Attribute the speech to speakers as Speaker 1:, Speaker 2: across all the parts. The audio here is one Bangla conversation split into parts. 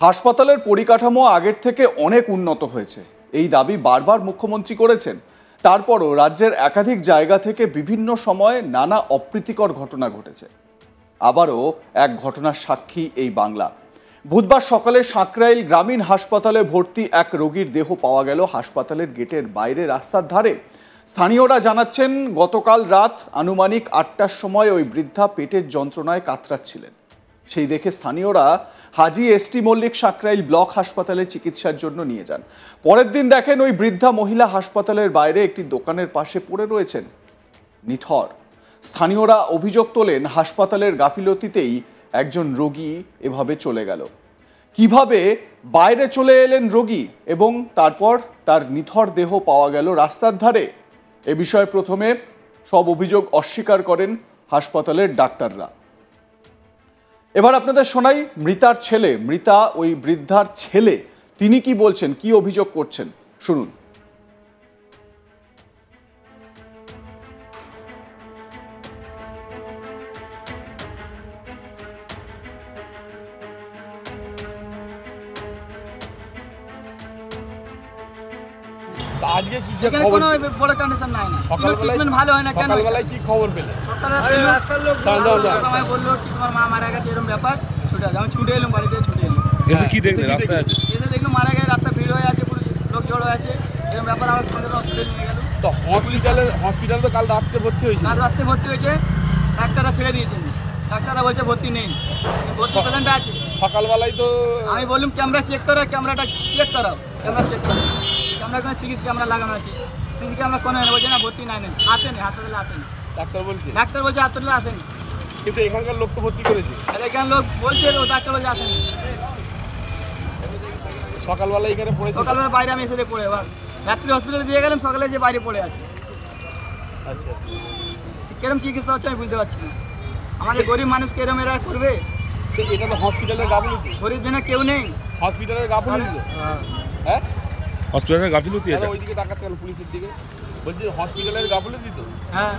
Speaker 1: হাসপাতালের পরিকাঠামো আগের থেকে অনেক উন্নত হয়েছে, এই দাবি বারবার মুখ্যমন্ত্রী করেছেন। তারপরও রাজ্যের একাধিক জায়গা থেকে বিভিন্ন সময়ে নানা অপ্রীতিকর ঘটনা ঘটেছে। আবারও এক ঘটনার সাক্ষী এই বাংলা। বুধবার সকালে সাঁকরাইল গ্রামীণ হাসপাতালে ভর্তি এক রোগীর দেহ পাওয়া গেল হাসপাতালের গেটের বাইরে রাস্তার ধারে। স্থানীয়রা জানাচ্ছেন, গতকাল রাত আনুমানিক ৮টার সময় ওই বৃদ্ধা পেটের যন্ত্রণায় কাতরাচ্ছিলেন। সেই দেখে স্থানীয়রা হাজী এসটি মল্লিক সাঁকরাইল ব্লক হাসপাতালে চিকিৎসার জন্য নিয়ে যান। পরের দিন দেখেন ওই বৃদ্ধা মহিলা হাসপাতালের বাইরে একটি দোকানের পাশে পড়ে রয়েছেন নিথর। স্থানীয়রা অভিযোগ তোলেন, হাসপাতালের গাফিলতিতেই একজন রোগী এভাবে চলে গেল। কিভাবে বাইরে চলে এলেন রোগী এবং তারপর তার নিথর দেহ পাওয়া গেল রাস্তার ধারে, এ বিষয়ে প্রথমে সব অভিযোগ অস্বীকার করেন হাসপাতালের ডাক্তাররা। এবার আপনাদের শোনাই মৃতার ছেলে, মৃতা ওই বৃদ্ধার ছেলে, তিনি কি বলছেন, কি অভিযোগ করছেন, শুনুন।
Speaker 2: আজকে কি যে খবর, কোনো বড় কন্ডিশন নাই না, ট্রিটমেন্ট ভালো হয় না। কেন সকালবেলায় কি খবর পেলে? সকালে রাস্তার লোক আমায় বললো কি তোমার মা মারা গেছে, এরকম ব্যাপার। ছুটে আমি ছুটে এলাম, বাড়িতে ছুটে এলাম। এসে কি দেখলে? রাস্তায় আছে, এসে দেখলাম মারা গেছে, রাস্তা ভিড় হয়ে আছে, পুরো লোক জড়ো আছে, এরকম ব্যাপার। আমার সঙ্গে হসপিটালে নিয়ে গেল। তো হসপিটালে তো কাল রাত্রে ভর্তি হয়েছে, কাল রাত্রে ভর্তি হয়েছে। ডাক্তাররা ছেড়ে দিয়েছেন, ডাক্তাররা বলছে ভর্তি নেই, ভর্তি পেশেন্ট আছে। সকালবেলায় তো আমি বললাম ক্যামেরা চেক করো, ক্যামেরাটা চেক করাও, ক্যামেরা চেক করো। ক্যামেরা কোনো সিসি ক্যামেরা লাগানো আছে, সিসি ক্যামেরা কোনো বলছে না ভর্তি নাই, আসেনি, হাসপাতালে আসেনি। ডাক্তার বলছে হাসপাতালে আসেনি, কিন্তু এখানকার লোক তো ভর্তি করেছে। আর এখানে লোক বলছে ও ডাক্তার বলছে আসেনি। সকালবেলা এখানে পড়েছে, সকালবেলা বাইরে আমি এসে পড়ে, রাত্রি হসপিটালে দিয়ে গেলাম, সকালে যে বাইরে পড়ে আছে। আচ্ছা, কিরম চিকিৎসা হচ্ছে আমি বুঝতে পারছি না। আমাদের গরিব মানুষ কিরম এরা করবে? এটা তো হসপিটালের গাফিলতি, গরিব জন্য কেউ নেই, হসপিটালের গাফিলতি। হ্যাঁ, হসপিটালের গাফিলতি। এটা ওইদিকে তাকাচ্ছে কেন? পুলিশের দিকে বলছি হসপিটালের গাফিলতি তো। হ্যাঁ,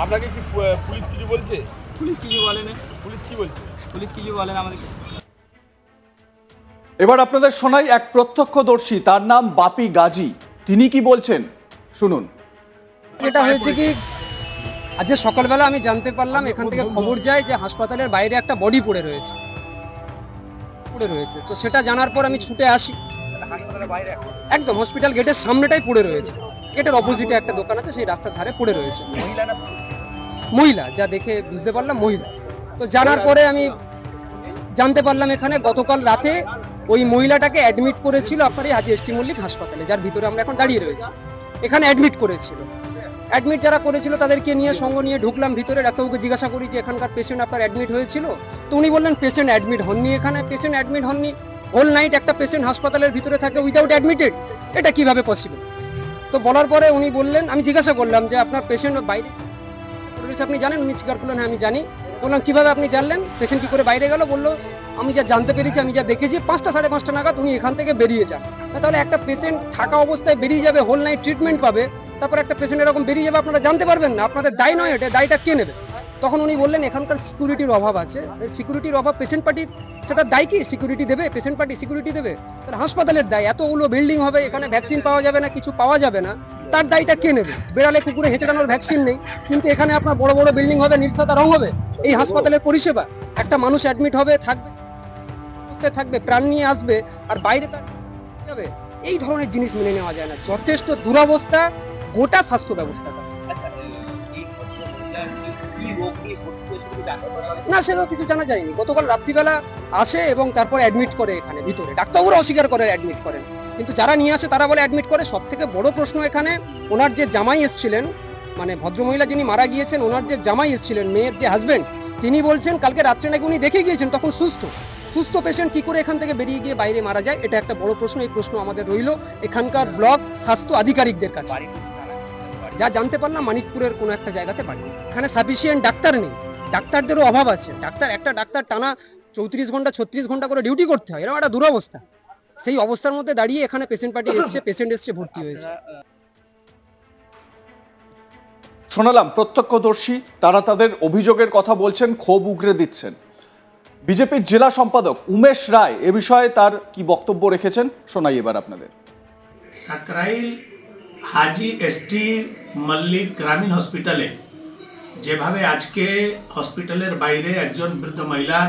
Speaker 2: আপনাকে কি পুলিশ কিছু বলছে? পুলিশ কিছু বলেনি। পুলিশ কি বলছে? পুলিশ কিছু বলেন আমাদেরকে।
Speaker 1: এবার আপনাদের শোনাই এক প্রত্যক্ষদর্শী, তার নাম বাপি গাজী, তিনি কি বলছেন, শুনুন।
Speaker 3: এটা হয়েছে কি, আজ সকালবেলা আমি জানতে পারলাম, এখান থেকে খবর যায় যে হাসপাতালের বাইরে একটা বডি পড়ে রয়েছে। তো সেটা জানার পর আমি ছুটে আসি। একদম হসপিটাল গেটের সামনেটাই পড়ে রয়েছে, গেটের অপোজিটে একটা দোকান আছে, সেই রাস্তার ধারে পড়ে রয়েছে। মহিলা, যা দেখে বুঝতে পারলাম মহিলা। তো জানার পরে আমি জানতে পারলাম এখানে গতকাল রাতে ওই মহিলাটাকে অ্যাডমিট করেছিল আপনার এই হাজী এসটি মল্লিক হাসপাতালে, যার ভিতরে আমরা এখন দাঁড়িয়ে রয়েছি। এখানে অ্যাডমিট করেছিল, অ্যাডমিট যারা করেছিল তাদেরকে নিয়ে সঙ্গ নিয়ে ঢুকলাম ভিতরে। ডাক্তারবাবুকে জিজ্ঞাসা করি যে এখানকার পেশেন্ট আপনার অ্যাডমিট হয়েছিল? তো উনি বললেন পেশেন্ট অ্যাডমিট হননি, এখানে পেশেন্ট অ্যাডমিট হননি। হোল নাইট একটা পেশেন্ট হাসপাতালের ভিতরে থাকে উইদাউট অ্যাডমিটেড, এটা কিভাবে পসিবল? তো বলার পরে উনি বললেন, আমি জিজ্ঞাসা করলাম যে আপনার পেশেন্ট বাইরে রয়েছে আপনি জানেন? উনি স্বীকার করলেন হ্যাঁ আমি জানি। বললাম কিভাবে আপনি জানলেন? পেশেন্ট কি করে বাইরে গেল? বললো আমি যা জানতে পেরেছি, আমি যা দেখেছি, 5টা সাড়ে 5টা নাগাদ উনি এখান থেকে বেরিয়ে যান। তাহলে একটা পেশেন্ট থাকা অবস্থায় বেরিয়ে যাবে, হোল নাইট ট্রিটমেন্ট পাবে, তারপর একটা পেশেন্ট এরকম বেরিয়ে যাবে, আপনারা জানতে পারবেন না? আপনাদের দায় নয় এটা, দায়টা কে নেবে? তখন উনি বললেন এখানকার সিকিউরিটির অভাব আছে, সিকিউরিটির অভাব পেশেন্ট পার্টির, সেটা দায় কি? সিকিউরিটি দেবে? পেশেন্ট পার্টি সিকিউরিটি দেবে? তাহলে হাসপাতালের দায়। এতগুলো বিল্ডিং হবে, এখানে ভ্যাকসিন পাওয়া যাবে না, কিছু পাওয়া যাবে না, তার দায়টা কে নেবে? বেড়ালে কুকুরে হেঁচড়ানোর ভ্যাকসিন নেই, কিন্তু এখানে আপনার বড় বড় বিল্ডিং হবে, নীল সাদা রং হবে। এই হাসপাতালের পরিষেবা, একটা মানুষ অ্যাডমিট হবে, থাকবে, প্রাণ নিয়ে আসবে, আর বাইরে তার যাবে, এই ধরনের জিনিস মেনে নেওয়া যায় না। যথেষ্ট দুরবস্থা গোটা স্বাস্থ্য ব্যবস্থাটা। না, সেটাও কিছু জানা যায়নি। গতকাল রাত্রিবেলা আসে এবং তারপর অ্যাডমিট করে এখানে ভিতরে। ডাক্তারবাবুরা অস্বীকার করে অ্যাডমিট করেন, কিন্তু যারা নিয়ে আসে তারা বলে অ্যাডমিট করে। সব থেকে বড় প্রশ্ন এখানে, ওনার যে জামাই এসেছিলেন, মানে ভদ্রমহিলা যিনি মারা গিয়েছেন, ওনার যে জামাই এসেছিলেন, মেয়ের যে হাজবেন্ড, তিনি বলছেন কালকে রাত্রে নাকি উনি দেখে গিয়েছেন, তখন সুস্থ পেশেন্ট কি করে এখান থেকে বেরিয়ে গিয়ে বাইরে মারা যায়? এটা একটা বড় প্রশ্ন। এই প্রশ্ন আমাদের রইল এখানকার ব্লক স্বাস্থ্য আধিকারিকদের কাছে। যা জানতে পারলাম মানিকপুরের কোনো একটা জায়গাতে বাড়ি। এখানে সাফিসিয়েন্ট ডাক্তার নেই, ডাক্তারদেরও অভাব আছে। একটা ডাক্তার টানা 34 ঘন্টা 36 ঘন্টা করে ডিউটি করতে হয়, এরকম একটা দুরবস্থা। সেই অবস্থার মধ্যে দাঁড়িয়ে এখানে পেশেন্ট পার্টি এসছে, পেশেন্ট এসছে, ভর্তি হয়েছে।
Speaker 1: শোনালাম প্রত্যক্ষদর্শী, তারা তাদের অভিযোগের কথা বলছেন, ক্ষোভ উগরে দিচ্ছেন। বিজেপির জেলা সম্পাদক উমেশ রায় এ বিষয়ে তার কি বক্তব্য রেখেছেন শোনাই এবার আপনাদের।
Speaker 4: সাকরাইল হাজি এসটি মল্লিক গ্রামীণ হসপিটালে যেভাবে আজকে হসপিটালের বাইরে একজন বৃদ্ধ মহিলার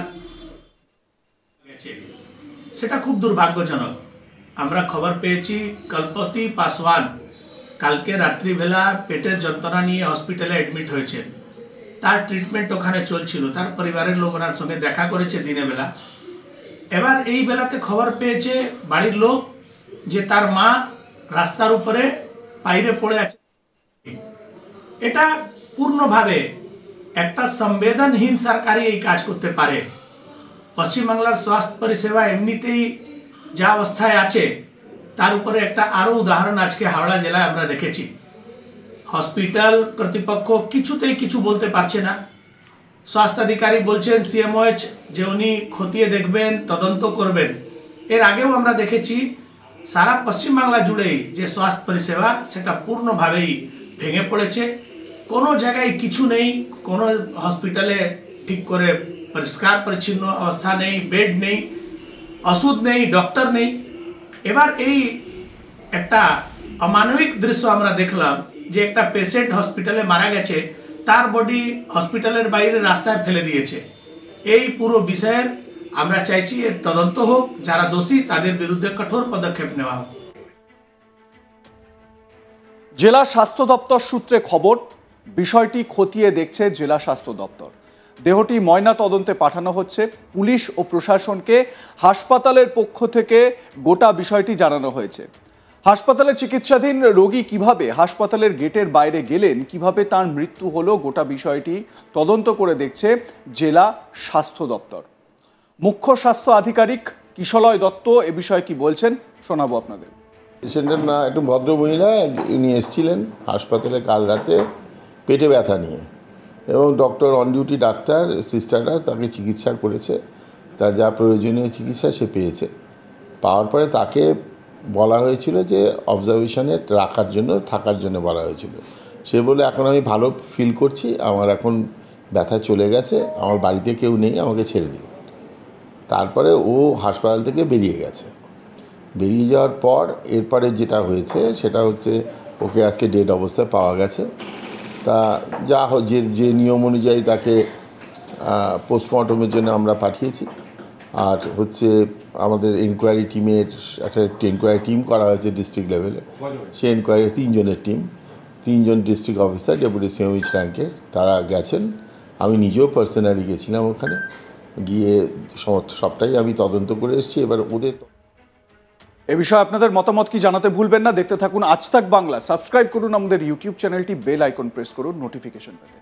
Speaker 4: গেছে, সেটা খুব দুর্ভাগ্যজনক। আমরা খবর পেয়েছি কল্পতি পাসওয়ান কালকে রাত্রিবেলা পেটের যন্ত্রণা নিয়ে হসপিটালে অ্যাডমিট হয়েছে। তার ট্রিটমেন্ট ওখানে চলছিল, তার পরিবারের লোক ওনার সঙ্গে দেখা করেছে দিনের বেলা। এবার এই বেলাতে খবর পেয়েছে বাড়ির লোক যে তার মা রাস্তার উপরে বাইরে পড়ে আছে। এটা পূর্ণভাবে একটা সংবেদনহীন সরকারই এই কাজ করতে পারে। পশ্চিমবাংলার স্বাস্থ্য পরিষেবা এমনিতেই যা অবস্থায় আছে তার উপরে একটা আরও উদাহরণ আজকে হাওড়া জেলায় আমরা দেখেছি। হসপিটাল কর্তৃপক্ষ কিছুতেই কিছু বলতে পারছে না। স্বাস্থ্য অধিকারী বলছেন সিএমওএইচ যে উনি খতিয়ে দেখবেন, তদন্ত করবেন। এর আগেও আমরা দেখেছি সারা পশ্চিমবাংলা জুড়েই যে স্বাস্থ্য পরিষেবা সেটা পূর্ণভাবেই ভেঙে পড়েছে। কোনো জায়গায় কিছু নেই, কোনো হসপিটালে ঠিক করে পরিষ্কার পরিচ্ছন্ন অবস্থা নেই, বেড নেই, ওষুধ নেই, ডক্টর নেই। এবার এই একটা অমানবিক দৃশ্য আমরা দেখলাম যে একটা পেশেন্ট হসপিটালে মারা গেছে, তার বডি হসপিটালের বাইরে রাস্তায় ফেলে দিয়েছে। এই পুরো বিষয়ের আমরা চাইছি এর তদন্ত হোক, যারা দোষী তাদের বিরুদ্ধে কঠোর পদক্ষেপ নেওয়া হোক।
Speaker 1: জেলা স্বাস্থ্য দপ্তর সূত্রে খবর, বিষয়টি খতিয়ে দেখছে জেলা স্বাস্থ্য দপ্তর। দেহটি ময়না তদন্তে পাঠানো হচ্ছে। পুলিশ ও প্রশাসনকে হাসপাতালের পক্ষ থেকে গোটা বিষয়টি জানানো হয়েছে। হাসপাতালে চিকিৎসাধীন রোগী কিভাবে হাসপাতালের গেটের বাইরে গেলেন, কিভাবে তার মৃত্যু হলো, গোটা বিষয়টি তদন্ত করে দেখছে জেলা স্বাস্থ্য দপ্তর। মুখ্য স্বাস্থ্য আধিকারিক কিশলয় দত্ত এ বিষয়ে কি বলছেন শোনাবো আপনাদের।
Speaker 5: পেশেন্টের না একটু ভদ্র মহিলা, উনি এসেছিলেন হাসপাতালে কাল রাতে পেটে ব্যথা নিয়ে, এবং ডক্টর অন ডিউটি ডাক্তার সিস্টাররা তাকে চিকিৎসা করেছে। তার যা প্রয়োজনীয় চিকিৎসা সে পেয়েছে। পাওয়ার পরে তাকে বলা হয়েছিল যে অবজারভেশনে থাকার জন্য বলা হয়েছিল। সে বলে এখন আমি ভালো ফিল করছি, আমার এখন ব্যথা চলে গেছে, আমার বাড়িতে কেউ নেই, আমাকে ছেড়ে দিন। তারপরে ও হাসপাতাল থেকে বেরিয়ে গেছে। বেরিয়ে যাওয়ার পর এরপরে যেটা হয়েছে সেটা হচ্ছে ওকে আজকে ডেড অবস্থায় পাওয়া গেছে। তা যা যে নিয়ম অনুযায়ী তাকে পোস্টমর্টমের জন্য আমরা পাঠিয়েছি। আর হচ্ছে আমাদের এনকোয়ারি টিমের একটা এনকোয়ারি টিম করা হয়েছে ডিস্ট্রিক্ট লেভেলে। সেই এনকোয়ারি 3 জনের টিম, 3 জন ডিস্ট্রিক্ট অফিসার ডেপুটি সিএমএইচ র্যাঙ্কের, তারা গেছেন। আমি নিজেও পার্সোনালি গেছিলাম ওখানে, গিয়ে সবটাই আমি তদন্ত করে এসেছি। এবার ওদের
Speaker 1: এ বিষয়ে আপনাদের মতামত কি জানাতে ভুলবেন না। দেখতে থাকুন আজ তাক বাংলা। সাবস্ক্রাইব করুন আমাদের ইউটিউব চ্যানেলটি, বেল আইকন প্রেস করুন নোটিফিকেশন পেতে।